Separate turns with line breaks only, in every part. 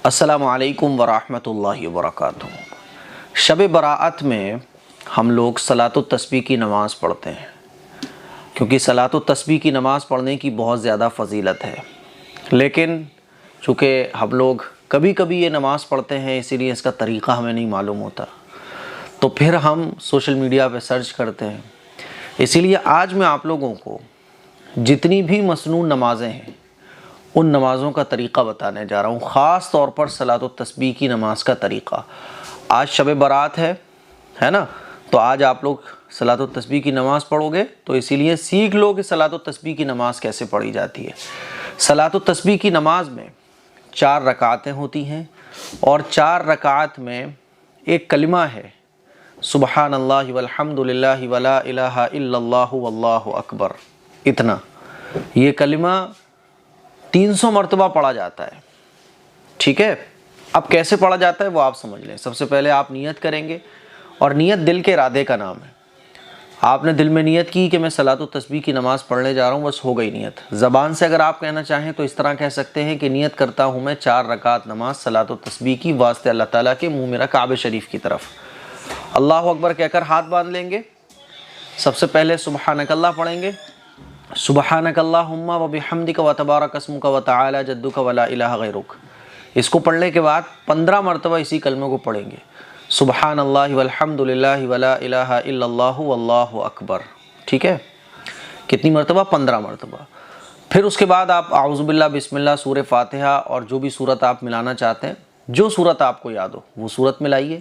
السلام علیکم ورحمۃ اللہ وبرکاتہ۔ شب براءت میں ہم لوگ صلاۃ التسبیح کی نماز پڑھتے ہیں، کیونکہ صلاۃ التسبیح کی نماز پڑھنے کی بہت زیادہ فضیلت ہے، لیکن چونکہ ہم لوگ کبھی کبھی یہ نماز پڑھتے ہیں، اسی لیے اس کا طریقہ ہمیں نہیں معلوم ہوتا، تو پھر ہم سوشل میڈیا پہ سرچ کرتے ہیں۔ اسی لیے آج میں آپ لوگوں کو جتنی بھی مسنون نمازیں ہیں ان نمازوں کا طریقہ بتانے جا رہا ہوں، خاص طور پر صلاۃ التسبیح کی نماز کا طریقہ۔ آج شب برات ہے نا، تو آج آپ لوگ صلاۃ التسبیح کی نماز پڑھو گے، تو اسی لیے سیکھ لو کہ صلاۃ التسبیح کی نماز کیسے پڑھی جاتی ہے۔ صلاۃ التسبیح کی نماز میں 4 رکعتیں ہوتی ہیں، اور 4 رکعت میں ایک کلمہ ہے، سبحان اللہ والحمد للہ ولا الہ الا اللہ واللہ اکبر۔ اتنا یہ کلمہ 300 مرتبہ پڑھا جاتا ہے، ٹھیک ہے۔ اب کیسے پڑھا جاتا ہے وہ آپ سمجھ لیں۔ سب سے پہلے آپ نیت کریں گے، اور نیت دل کے ارادے کا نام ہے۔ آپ نے دل میں نیت کی کہ میں صلاۃ التسبیح کی نماز پڑھنے جا رہا ہوں، بس ہو گئی نیت۔ زبان سے اگر آپ کہنا چاہیں تو اس طرح کہہ سکتے ہیں کہ نیت کرتا ہوں میں 4 رکعت نماز صلاۃ التسبیح کی، واسطے اللہ تعالیٰ کے، منہ میرا کعبہ شریف کی طرف۔ اللہ اکبر کہہ کر ہاتھ باندھ لیں گے۔ سب سے پہلے سبحانک اللہ پڑھیں گے، سبحانک اللہم و بحمدک و تبارک اسمک و تعالی جدک ولا الہ غیرک۔ اس کو پڑھنے کے بعد 15 مرتبہ اسی کلمے کو پڑھیں گے، سبحان اللہ والحمد للہ ولا الہ الا اللہ واللہ اکبر، ٹھیک ہے۔ کتنی مرتبہ؟ 15 مرتبہ۔ پھر اس کے بعد آپ اعوذ باللہ، بسم اللہ، سورہ فاتحہ اور جو بھی صورت آپ ملانا چاہتے ہیں، جو صورت آپ کو یاد ہو وہ صورت ملائیے۔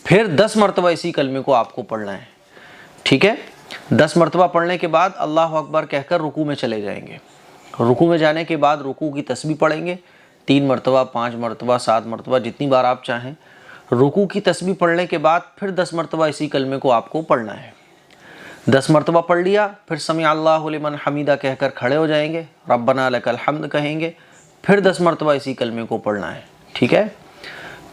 پھر 10 مرتبہ اسی کلمے کو آپ کو پڑھنا ہے، ٹھیک ہے۔ 10 مرتبہ پڑھنے کے بعد اللہ اکبر کہہ کر رکوع میں چلے جائیں گے۔ رکوع میں جانے کے بعد رکوع کی تسبیح پڑھیں گے، 3 مرتبہ، 5 مرتبہ، 7 مرتبہ، جتنی بار آپ چاہیں۔ رکوع کی تسبیح پڑھنے کے بعد پھر 10 مرتبہ اسی کلمے کو آپ کو پڑھنا ہے۔ 10 مرتبہ پڑھ لیا، پھر سمع اللہ لمن حمیدہ کہہ کر کھڑے ہو جائیں گے، ربنا لک الحمد کہیں گے، پھر 10 مرتبہ اسی کلمے کو پڑھنا ہے، ٹھیک ہے۔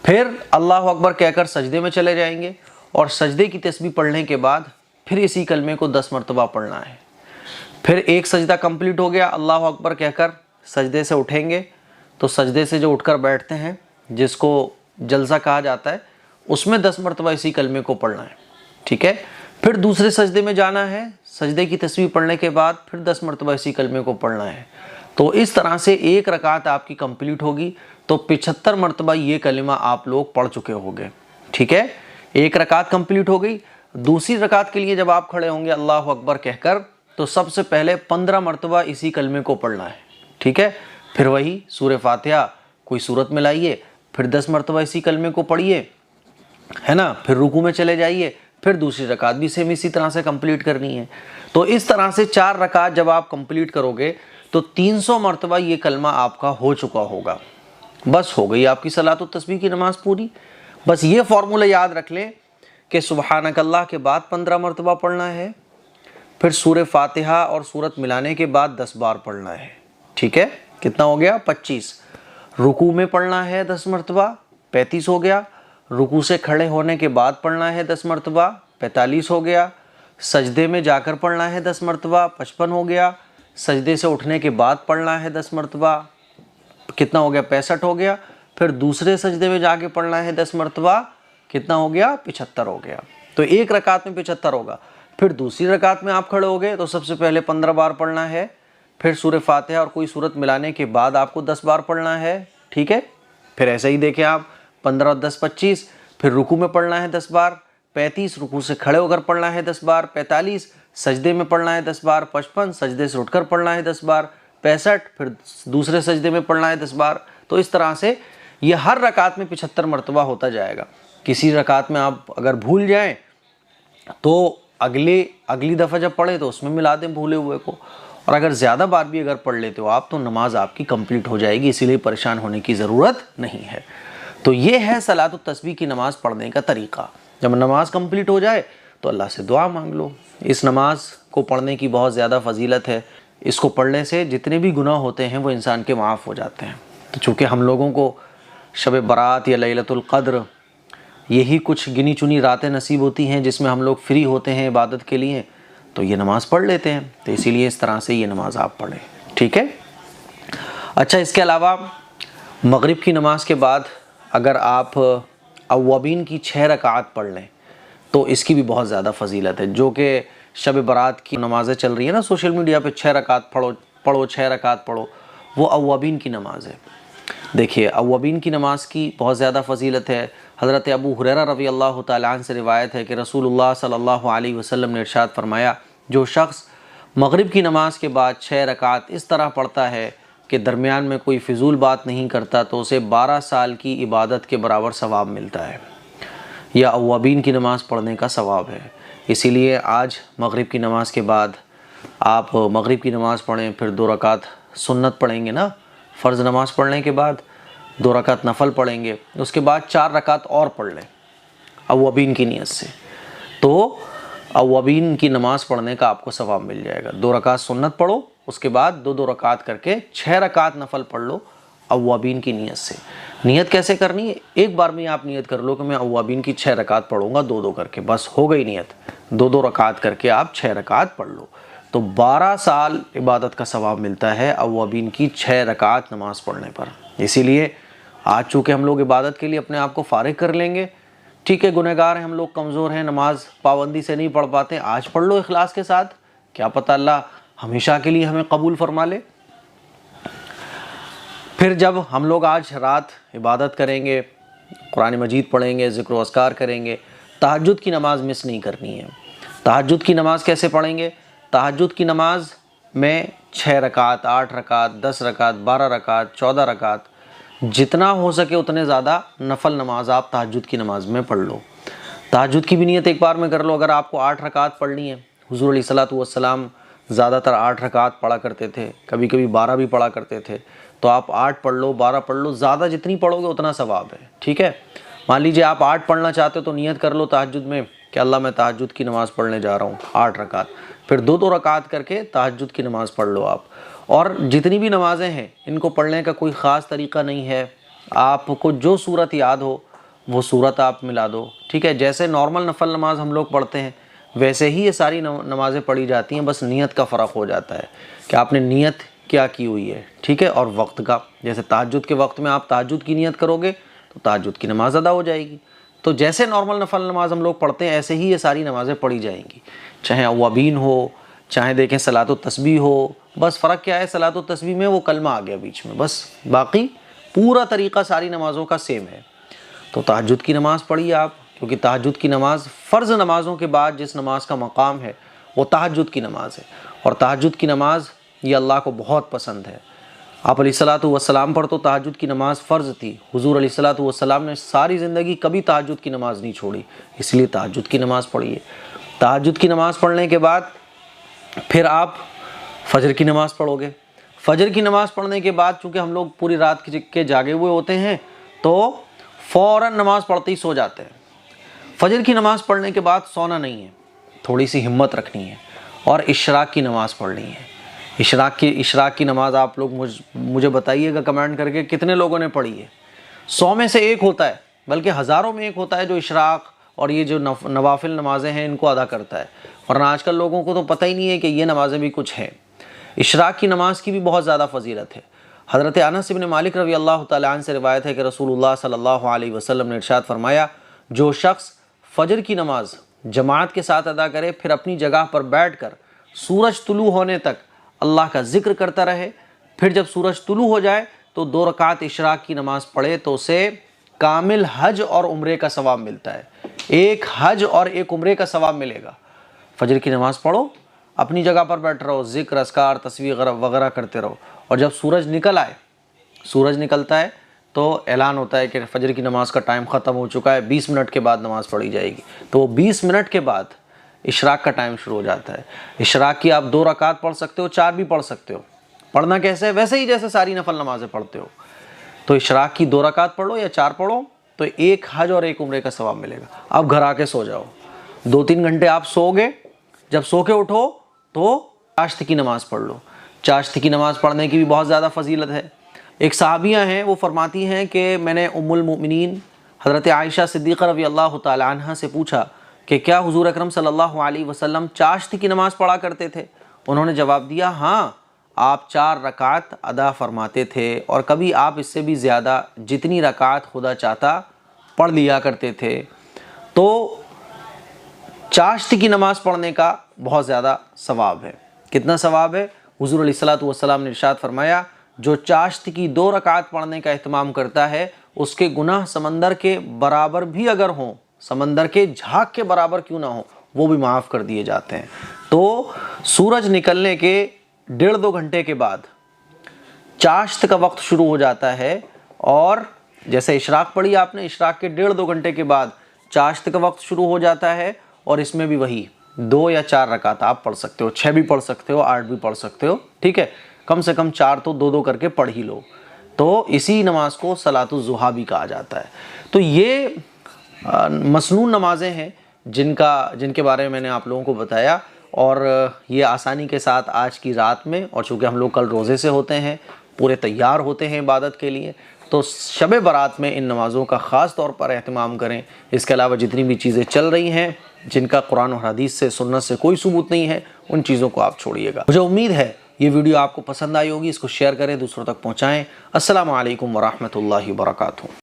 پھر اللہ اکبر کہہ کر سجدے میں چلے جائیں گے، اور سجدے کی تسبیح پڑھنے کے بعد پھر اسی کلمے کو 10 مرتبہ پڑھنا ہے۔ پھر ایک سجدہ کمپلیٹ ہو گیا، اللہ اکبر کہہ کر سجدے سے اٹھیں گے، تو سجدے سے جو اٹھ کر بیٹھتے ہیں جس کو جلسہ کہا جاتا ہے، اس میں 10 مرتبہ اسی کلمے کو پڑھنا ہے، ٹھیک ہے۔ پھر دوسرے سجدے میں جانا ہے، سجدے کی تسبیح پڑھنے کے بعد پھر 10 مرتبہ اسی کلمے کو پڑھنا ہے۔ تو اس طرح سے ایک رکعت آپ کی کمپلیٹ ہوگی، تو 75 مرتبہ یہ کلمہ آپ لوگ پڑھ چکے ہوگے، ٹھیک ہے۔ ایک رکعت کمپلیٹ ہو گئی۔ دوسری رکعت کے لیے جب آپ کھڑے ہوں گے اللہ اکبر کہہ کر، تو سب سے پہلے 15 مرتبہ اسی کلمے کو پڑھنا ہے، ٹھیک ہے۔ پھر وہی سورہ فاتحہ کوئی صورت میں لائیے، پھر 10 مرتبہ اسی کلمے کو پڑھیے، ہے نا۔ پھر رکوع میں چلے جائیے، پھر دوسری رکعت بھی سیم اسی طرح سے کمپلیٹ کرنی ہے۔ تو اس طرح سے 4 رکعت جب آپ کمپلیٹ کرو گے تو 300 مرتبہ یہ کلمہ آپ کا ہو چکا ہوگا، بس ہو گئی آپ کی صلاۃ التسبیح کی نماز پوری۔ بس یہ فارمولہ یاد رکھ لیں کہ سبحانک اللہ کے بعد 15 مرتبہ پڑھنا ہے، پھر سورہ فاتحہ اور سورت ملانے کے بعد 10 بار پڑھنا ہے، ٹھیک ہے۔ کتنا ہو گیا؟ 25۔ رکوع میں پڑھنا ہے 10 مرتبہ، 35 ہو گیا۔ رکوع سے کھڑے ہونے کے بعد پڑھنا ہے 10 مرتبہ، 45 ہو گیا۔ سجدے میں جا کر پڑھنا ہے 10 مرتبہ، 55 ہو گیا۔ سجدے سے اٹھنے کے بعد پڑھنا ہے 10 مرتبہ، کتنا ہو گیا؟ 65 ہو گیا۔ پھر دوسرے سجدے میں جا کے پڑھنا ہے 10 مرتبہ، کتنا ہو گیا؟ 75 ہو گیا۔ تو ایک رکعت میں 75 ہوگا۔ پھر دوسری رکعت میں آپ کھڑے ہو گئے تو سب سے پہلے 15 بار پڑھنا ہے، پھر سورہ فاتحہ اور کوئی صورت ملانے کے بعد آپ کو 10 بار پڑھنا ہے، ٹھیک ہے۔ پھر ایسے ہی دیکھیں آپ 15 اور 10 25۔ پھر رکوع میں پڑھنا ہے 10 بار، 35 رکوع سے کھڑے ہو کر پڑھنا ہے 10 بار، 45 سجدے میں پڑھنا ہے 10 بار، 55 سجدے سے اٹھ کر پڑھنا ہے 10 بار، 65 پھر دوسرے سجدے میں پڑھنا ہے 10 بار۔ تو اس طرح سے یہ ہر رکعت میں 75 مرتبہ ہوتا جائے گا۔ کسی رکعت میں آپ اگر بھول جائیں تو اگلی دفعہ جب پڑھیں تو اس میں ملا دیں بھولے ہوئے کو، اور اگر زیادہ بار بھی اگر پڑھ لیتے ہو آپ تو نماز آپ کی کمپلیٹ ہو جائے گی، اسی لیے پریشان ہونے کی ضرورت نہیں ہے۔ تو یہ ہے صلاۃ التسبیح کی نماز پڑھنے کا طریقہ۔ جب نماز کمپلیٹ ہو جائے تو اللہ سے دعا مانگ لو۔ اس نماز کو پڑھنے کی بہت زیادہ فضیلت ہے، اس کو پڑھنے سے جتنے بھی گناہ ہوتے ہیں وہ انسان کے معاف ہو جاتے ہیں۔ تو چونکہ ہم لوگوں کو شب برات یا لیلۃ القدر یہی کچھ گنی چنی راتیں نصیب ہوتی ہیں جس میں ہم لوگ فری ہوتے ہیں عبادت کے لیے، تو یہ نماز پڑھ لیتے ہیں، تو اسی لیے اس طرح سے یہ نماز آپ پڑھیں، ٹھیک ہے۔ اچھا، اس کے علاوہ مغرب کی نماز کے بعد اگر آپ اوابین کی 6 رکعات پڑھ لیں تو اس کی بھی بہت زیادہ فضیلت ہے. جو کہ شب برات کی نمازیں چل رہی ہیں نا سوشل میڈیا پہ، 6 رکعات پڑھو 6 رکعات پڑھو، وہ اوابین کی نماز ہے. دیکھیے اوابین کی نماز کی بہت زیادہ فضیلت ہے. حضرت ابو ہریرہ رضی اللہ تعالیٰ عنہ سے روایت ہے کہ رسول اللہ صلی اللہ علیہ وسلم نے ارشاد فرمایا، جو شخص مغرب کی نماز کے بعد 6 رکعات اس طرح پڑھتا ہے کہ درمیان میں کوئی فضول بات نہیں کرتا تو اسے 12 سال کی عبادت کے برابر ثواب ملتا ہے. یا اوابین کی نماز پڑھنے کا ثواب ہے. اسی لیے آج مغرب کی نماز کے بعد آپ مغرب کی نماز پڑھیں، پھر 2 رکعت سنت پڑھیں گے نا، فرض نماز پڑھنے کے بعد 2 رکعت نفل پڑھیں گے، اس کے بعد 4 رکعت اور پڑھ لیں اوابین کی نیت سے، تو اوابین کی نماز پڑھنے کا آپ کو ثواب مل جائے گا. 2 رکعت سنت پڑھو، اس کے بعد 2 رکعت کر کے 6 رکعت نفل پڑھ لو اوابین کی نیت سے. نیت کیسے کرنی ہے؟ ایک بار میں آپ نیت کر لو کہ میں اوابین کی 6 رکعت پڑھوں گا 2 کر کے، بس ہو گئی نیت. 2 رکعت کر کے آپ 6 رکعت پڑھ لو تو 12 سال عبادت کا ثواب ملتا ہے اوابین کی 6 رکعت نماز پڑھنے پر. اسی لیے آج چونکہ ہم لوگ عبادت کے لیے اپنے آپ کو فارغ کر لیں گے، ٹھیک ہے گنہگار ہیں ہم لوگ، کمزور ہیں، نماز پابندی سے نہیں پڑھ پاتے، آج پڑھ لو اخلاص کے ساتھ، کیا پتہ اللہ ہمیشہ کے لیے ہمیں قبول فرما لے. پھر جب ہم لوگ آج رات عبادت کریں گے، قرآن مجید پڑھیں گے، ذکر و اذکار کریں گے، تہجد کی نماز مس نہیں کرنی ہے. تہجد کی نماز کیسے پڑھیں گے؟ تہجد کی نماز میں 6 رکعت، 8 رکعت، 10 رکعت، 12 رکعت، 14 رکعت، جتنا ہو سکے اتنے زیادہ نفل نماز آپ تہجد کی نماز میں پڑھ لو. تہجد کی بھی نیت ایک بار میں کر لو. اگر آپ کو 8 رکعت پڑھنی ہے، حضور علیہ الصلوۃ والسلام زیادہ تر 8 رکعت پڑھا کرتے تھے، کبھی کبھی 12 بھی پڑھا کرتے تھے، تو آپ 8 پڑھ لو، 12 پڑھ لو، زیادہ جتنی پڑھو گے اتنا ثواب ہے. ٹھیک ہے، مان لیجئے آپ 8 پڑھنا چاہتے ہو تو نیت کر لو تہجد میں کہ اللہ میں تہجد کی نماز پڑھنے جا رہا ہوں 8 رکعت، پھر 2 رکعت کر کے تہجد کی نماز پڑھ لو آپ. اور جتنی بھی نمازیں ہیں ان کو پڑھنے کا کوئی خاص طریقہ نہیں ہے، آپ کو جو صورت یاد ہو وہ صورت آپ ملا دو. ٹھیک ہے، جیسے نارمل نفل نماز ہم لوگ پڑھتے ہیں ویسے ہی یہ ساری نمازیں پڑھی جاتی ہیں، بس نیت کا فرق ہو جاتا ہے کہ آپ نے نیت کیا کی ہوئی ہے. ٹھیک ہے، اور وقت کا، جیسے تہجد کے وقت میں آپ تہجد کی نیت کرو گے تو تہجد کی نماز ادا ہو جائے گی. تو جیسے نارمل نفل نماز ہم لوگ پڑھتے ہیں ایسے ہی یہ ساری نمازیں پڑھی جائیں گی، چاہے اوابین ہو، چاہے دیکھیں صلاۃ التسبیح ہو. بس فرق کیا ہے، صلاۃ التسبیح میں وہ کلمہ آ گیا بیچ میں، بس باقی پورا طریقہ ساری نمازوں کا سیم ہے. تو تہجد کی نماز پڑھیے آپ، کیونکہ تہجد کی نماز فرض نمازوں کے بعد جس نماز کا مقام ہے وہ تہجد کی نماز ہے. اور تہجد کی نماز یہ اللہ کو بہت پسند ہے. آپ علیہ الصلوۃ والسلام پر تو تہجد کی نماز فرض تھی، حضور علیہ الصلوۃ والسلام نے ساری زندگی کبھی تہجد کی نماز نہیں چھوڑی، اس لیے تہجد کی نماز پڑھیے. تہجد کی نماز پڑھنے کے بعد پھر آپ فجر کی نماز پڑھو گے. فجر کی نماز پڑھنے کے بعد چونکہ ہم لوگ پوری رات کے جاگے ہوئے ہوتے ہیں تو فوراً نماز پڑھتے ہی سو جاتے ہیں. فجر کی نماز پڑھنے کے بعد سونا نہیں ہے، تھوڑی سی ہمت رکھنی ہے اور اشراق کی نماز پڑھنی ہے. اشراق کی نماز آپ لوگ مجھے بتائیے گا کمنٹ کر کے کتنے لوگوں نے پڑھی ہے. 100 میں سے 1 ہوتا ہے، بلکہ ہزاروں میں 1 ہوتا ہے جو اشراق اور یہ جو نوافل نمازیں ہیں ان کو ادا کرتا ہے. ورنہ آج کل لوگوں کو تو پتہ ہی نہیں ہے کہ یہ نمازیں بھی کچھ ہیں. اشراق کی نماز کی بھی بہت زیادہ فضیلت ہے. حضرت انس بن مالک رضی اللہ تعالیٰ عنہ سے روایت ہے کہ رسول اللہ صلی اللہ علیہ وسلم نے ارشاد فرمایا، جو شخص فجر کی نماز جماعت کے ساتھ ادا کرے، پھر اپنی جگہ پر بیٹھ کر سورج طلوع ہونے تک اللہ کا ذکر کرتا رہے، پھر جب سورج طلوع ہو جائے تو 2 رکعت اشراق کی نماز پڑھے تو اسے کامل حج اور عمرے کا ثواب ملتا ہے. 1 حج اور 1 عمرے کا ثواب ملے گا. فجر کی نماز پڑھو، اپنی جگہ پر بیٹھ رہو، ذکر اذکار تسبیح وغیرہ کرتے رہو، اور جب سورج نکلتا ہے تو اعلان ہوتا ہے کہ فجر کی نماز کا ٹائم ختم ہو چکا ہے، 20 منٹ کے بعد نماز پڑھی جائے گی. تو وہ 20 منٹ کے بعد اشراق کا ٹائم شروع ہو جاتا ہے. اشراق کی آپ 2 رکعت پڑھ سکتے ہو، 4 بھی پڑھ سکتے ہو. پڑھنا کیسے ہے؟ ویسے ہی جیسے ساری نفل نمازیں پڑھتے ہو. تو اشراق کی 2 رکعت پڑھ لو یا 4 پڑھو تو 1 حج اور 1 عمرے کا ثواب ملے گا. آپ گھر آ کے سو جاؤ، 2-3 گھنٹے آپ سو گے، جب سو کے اٹھو تو چاشت کی نماز پڑھ لو. چاشت کی نماز پڑھنے کی بھی بہت زیادہ فضیلت ہے. ایک صحابیہ ہیں، وہ فرماتی ہیں کہ میں نے ام المؤمنین حضرت عائشہ صدیقہ رضی اللہ تعالی عنہ سے پوچھا کہ کیا حضور اکرم صلی اللہ علیہ وسلم چاشت کی نماز پڑھا کرتے تھے؟ انہوں نے جواب دیا، ہاں آپ 4 رکعت ادا فرماتے تھے، اور کبھی آپ اس سے بھی زیادہ جتنی رکعت خدا چاہتا پڑھ لیا کرتے تھے۔ تو چاشت کی نماز پڑھنے کا بہت زیادہ ثواب ہے۔ کتنا ثواب ہے؟ حضور علیہ الصلوۃ والسلام نے ارشاد فرمایا، جو چاشت کی 2 رکعت پڑھنے کا اہتمام کرتا ہے، اس کے گناہ سمندر کے برابر بھی اگر ہوں، سمندر کے جھاگ کے برابر کیوں نہ ہوں، وہ بھی معاف کر دیے جاتے ہیں۔ تو سورج نکلنے کے 1.5-2 گھنٹے کے بعد چاشت کا وقت شروع ہو جاتا ہے، اور جیسے اشراق پڑھی آپ نے، اشراق کے 1.5-2 گھنٹے کے بعد چاشت کا وقت شروع ہو جاتا ہے، اور اس میں بھی وہی 2 یا 4 رکعت آپ پڑھ سکتے ہو، 6 بھی پڑھ سکتے ہو، 8 بھی پڑھ سکتے ہو، ٹھیک ہے، کم سے کم 4 تو 2-2 کر کے پڑھ ہی لو۔ تو اسی نماز کو صلاۃ الضحیٰ بھی کہا جاتا ہے۔ تو یہ مسنون نمازیں ہیں جن کے بارے میں نے آپ لوگوں کو بتایا، اور یہ آسانی کے ساتھ آج کی رات میں، اور چونکہ ہم لوگ کل روزے سے ہوتے ہیں، پورے تیار ہوتے ہیں عبادت کے لیے، تو شب برات میں ان نمازوں کا خاص طور پر اہتمام کریں۔ اس کے علاوہ جتنی بھی چیزیں چل رہی ہیں جن کا قرآن و حدیث سے، سنت سے کوئی ثبوت نہیں ہے، ان چیزوں کو آپ چھوڑیے گا۔ مجھے امید ہے یہ ویڈیو آپ کو پسند آئی ہوگی، اس کو شیئر کریں، دوسروں تک پہنچائیں۔ السلام علیکم ورحمۃ اللہ وبرکاتہ۔